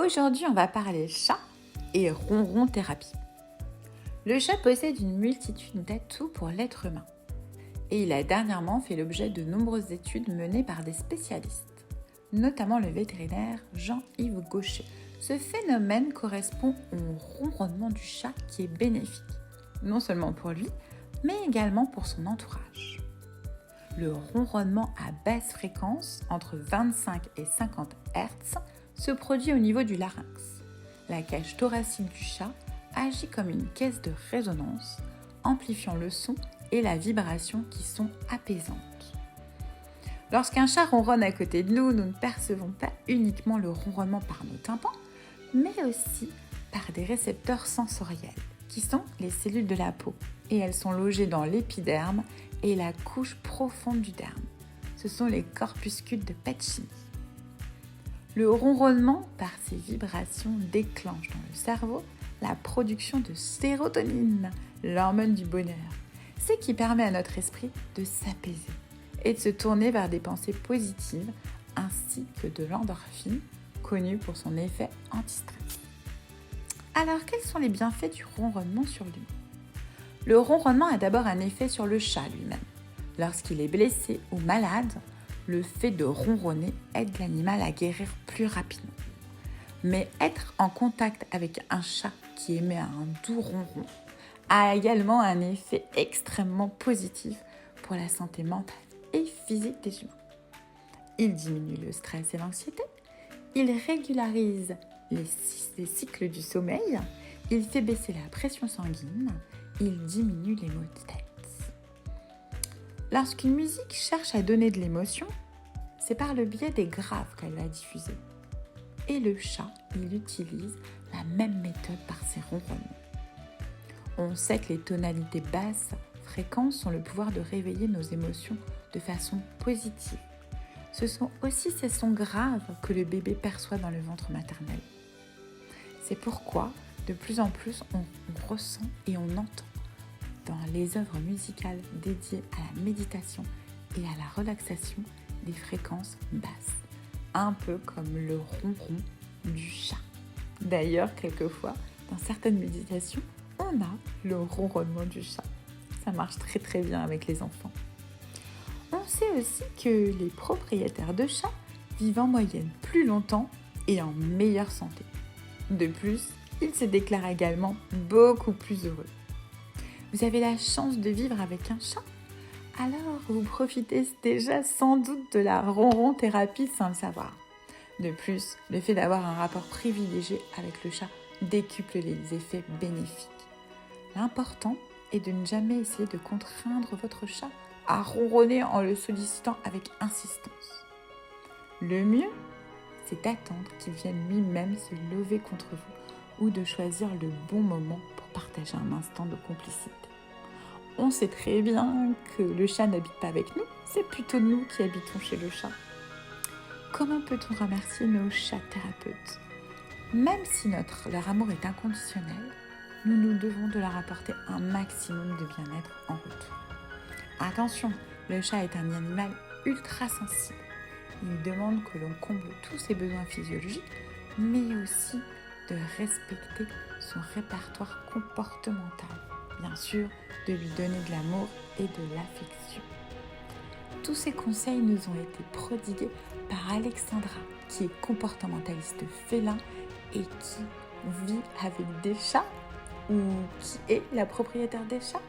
Aujourd'hui, on va parler chat et ronron thérapie. Le chat possède une multitude d'atouts pour l'être humain. Et il a dernièrement fait l'objet de nombreuses études menées par des spécialistes, notamment le vétérinaire Jean-Yves Gaucher. Ce phénomène correspond au ronronnement du chat qui est bénéfique, non seulement pour lui, mais également pour son entourage. Le ronronnement à basse fréquence, entre 25 et 50 Hz, se produit au niveau du larynx. La cage thoracique du chat agit comme une caisse de résonance, amplifiant le son et la vibration qui sont apaisantes. Lorsqu'un chat ronronne à côté de nous, nous ne percevons pas uniquement le ronronnement par nos tympans, mais aussi par des récepteurs sensoriels, qui sont les cellules de la peau, et elles sont logées dans l'épiderme et la couche profonde du derme. Ce sont les corpuscules de Pacini. Le ronronnement, par ses vibrations, déclenche dans le cerveau la production de sérotonine, l'hormone du bonheur. C'est qui permet à notre esprit de s'apaiser et de se tourner vers des pensées positives, ainsi que de l'endorphine, connue pour son effet anti-stress. Alors, quels sont les bienfaits du ronronnement sur l'humain ? Le ronronnement a d'abord un effet sur le chat lui-même. Lorsqu'il est blessé ou malade, le fait de ronronner aide l'animal à guérir plus rapidement. Mais être en contact avec un chat qui émet un doux ronron a également un effet extrêmement positif pour la santé mentale et physique des humains. Il diminue le stress et l'anxiété, il régularise les cycles du sommeil, il fait baisser la pression sanguine, il diminue les maux de tête. Lorsqu'une musique cherche à donner de l'émotion, c'est par le biais des graves qu'elle va diffuser. Et le chat, il utilise la même méthode par ses ronronnements. On sait que les tonalités basses fréquences ont le pouvoir de réveiller nos émotions de façon positive. Ce sont aussi ces sons graves que le bébé perçoit dans le ventre maternel. C'est pourquoi, de plus en plus, on ressent et on entend dans les œuvres musicales dédiées à la méditation et à la relaxation des fréquences basses, un peu comme le ronron du chat. D'ailleurs, quelquefois, dans certaines méditations, on a le ronronnement du chat. Ça marche très très bien avec les enfants. On sait aussi que les propriétaires de chats vivent en moyenne plus longtemps et en meilleure santé. De plus, ils se déclarent également beaucoup plus heureux. Vous avez la chance de vivre avec un chat ? Alors, vous profitez déjà sans doute de la ronron thérapie sans le savoir. De plus, le fait d'avoir un rapport privilégié avec le chat décuple les effets bénéfiques. L'important est de ne jamais essayer de contraindre votre chat à ronronner en le sollicitant avec insistance. Le mieux, c'est d'attendre qu'il vienne lui-même se lever contre vous ou de choisir le bon moment pour partager un instant de complicité. On sait très bien que le chat n'habite pas avec nous, c'est plutôt nous qui habitons chez le chat. Comment peut-on remercier nos chats thérapeutes ? Même si leur amour est inconditionnel, nous devons de leur apporter un maximum de bien-être en retour. Attention, le chat est un animal ultra sensible. Il demande que l'on comble tous ses besoins physiologiques, mais aussi de respecter son répertoire comportemental. Bien sûr, de lui donner de l'amour et de l'affection. Tous ces conseils nous ont été prodigués par Alexandra, qui est comportementaliste félin et qui vit avec des chats, ou qui est la propriétaire des chats,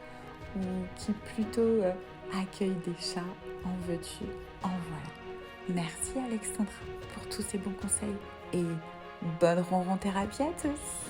ou qui plutôt accueille des chats, en veux-tu, en voilà. Merci Alexandra pour tous ces bons conseils et bonne ronron thérapie à tous.